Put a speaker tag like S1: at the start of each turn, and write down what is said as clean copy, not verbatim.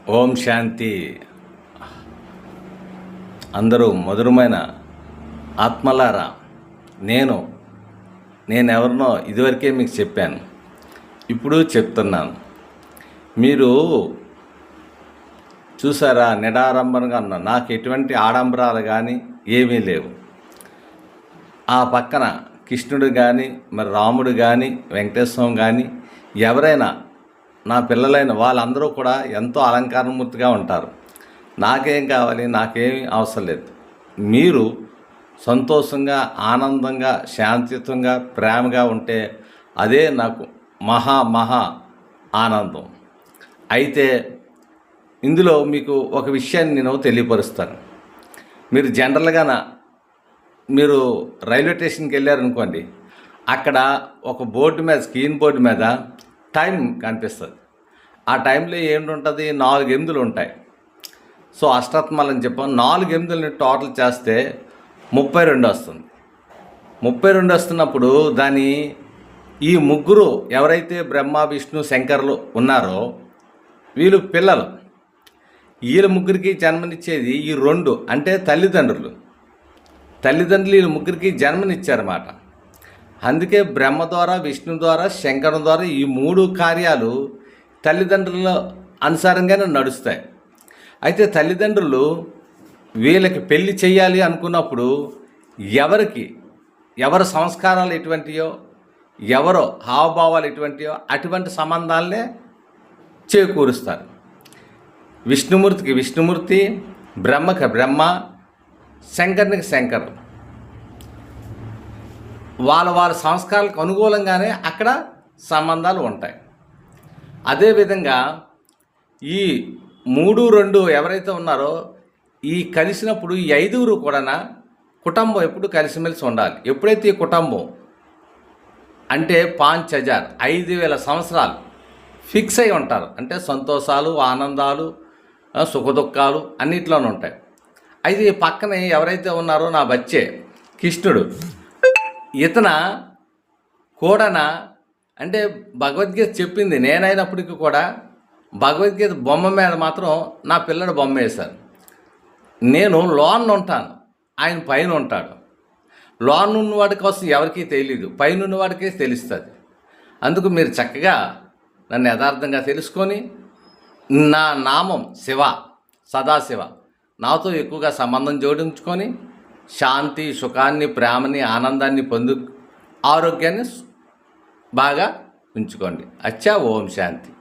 S1: ఓం శాంతి. అందరూ మధురమైన ఆత్మలారా, నేనెవరినో ఇదివరకే మీకు చెప్పాను, ఇప్పుడు చెప్తున్నాను. మీరు చూసారా, నిడారంభంగా ఉన్నా, నాకు ఎటువంటి ఆడంబరాలు కానీ ఏమీ లేవు. ఆ పక్కన కృష్ణుడు కానీ, మరి రాముడు కానీ, వెంకటేశ్వరం కానీ, ఎవరైనా నా పిల్లలైన వాళ్ళందరూ కూడా ఎంతో అలంకారమూర్తిగా ఉంటారు. నాకేం కావాలి, నాకేమీ అవసరం లేదు. మీరు సంతోషంగా, ఆనందంగా, శాంతియుతంగా, ప్రేమగా ఉంటే అదే నాకు మహా ఆనందం. అయితే ఇందులో మీకు ఒక విషయాన్ని నేను తెలియపరుస్తాను. మీరు జనరల్గా మీరు రైల్వే స్టేషన్కి వెళ్ళారనుకోండి, అక్కడ ఒక బోర్డు మీద, స్క్రీన్ బోర్డు మీద టైం కనిపిస్తుంది. ఆ టైంలో ఏంటుంటుంది, 4 ఎనిమిదిలు ఉంటాయి. సో అష్టాత్మాలని చెప్పాం, 4 ఎనిమిదిని టోటల్ చేస్తే 32 వస్తుంది. 32 వస్తున్నప్పుడు దాని ఈ ముగ్గురు ఎవరైతే బ్రహ్మ, విష్ణు, శంకరులు ఉన్నారో వీళ్ళు పిల్లలు. వీళ్ళ ముగ్గురికి జన్మనిచ్చేది ఈ 2 అంటే తల్లిదండ్రులు వీళ్ళ ముగ్గురికి జన్మనిచ్చారన్నమాట. అందుకే బ్రహ్మ ద్వారా, విష్ణు ద్వారా, శంకరం ద్వారా ఈ 3 కార్యాలు తల్లిదండ్రుల అనుసారంగానే నడుస్తాయి. అయితే తల్లిదండ్రులు వీళ్ళకి పెళ్లి చేయాలి అనుకున్నప్పుడు ఎవరి సంస్కారాలు ఎటువంటియో, ఎవరో హావభావాలు ఎటువంటియో అటువంటి సంబంధాలనే చేకూరుస్తారు. విష్ణుమూర్తికి విష్ణుమూర్తి, బ్రహ్మకి బ్రహ్మ, శంకరునికి శంకరుడు. వాళ్ళ సంస్కారాలకు అనుకూలంగానే అక్కడ సంబంధాలు ఉంటాయి. అదేవిధంగా ఈ 3, 2 ఎవరైతే ఉన్నారో ఈ కలిసినప్పుడు ఈ 5 కూడా కుటుంబం ఎప్పుడు కలిసిమెలిసి ఉండాలి. ఎప్పుడైతే ఈ కుటుంబం అంటే 5000 5,000 సంవత్సరాలు ఫిక్స్ అయి ఉంటారు, అంటే సంతోషాలు, ఆనందాలు, సుఖదుఖాలు అన్నిట్లోనూ ఉంటాయి. అయితే ఈ పక్కనే ఎవరైతే ఉన్నారో నా బచ్చే కృష్ణుడు, ఇతన కూడా అంటే భగవద్గీత చెప్పింది నేనైనప్పటికీ కూడా భగవద్గీత బొమ్మ మీద మాత్రం నా పిల్లడు బొమ్మ వేశారు. నేను లోన్ ఉంటాను, ఆయన పైన ఉంటాడు. లోన్ ఉన్నవాడి కోసం ఎవరికీ తెలియదు, పైన ఉన్నవాడికే తెలుస్తుంది. అందుకు మీరు చక్కగా నన్ను యథార్థంగా తెలుసుకొని నా నామం శివ, సదాశివ, నాతో ఎక్కువగా సంబంధం జోడించుకొని శాంతి, సుఖాన్ని, ప్రేమని, ఆనందాన్ని ఆరోగ్యాన్ని బాగా ఉంచుకోండి. అచ్చా. ఓం శాంతి.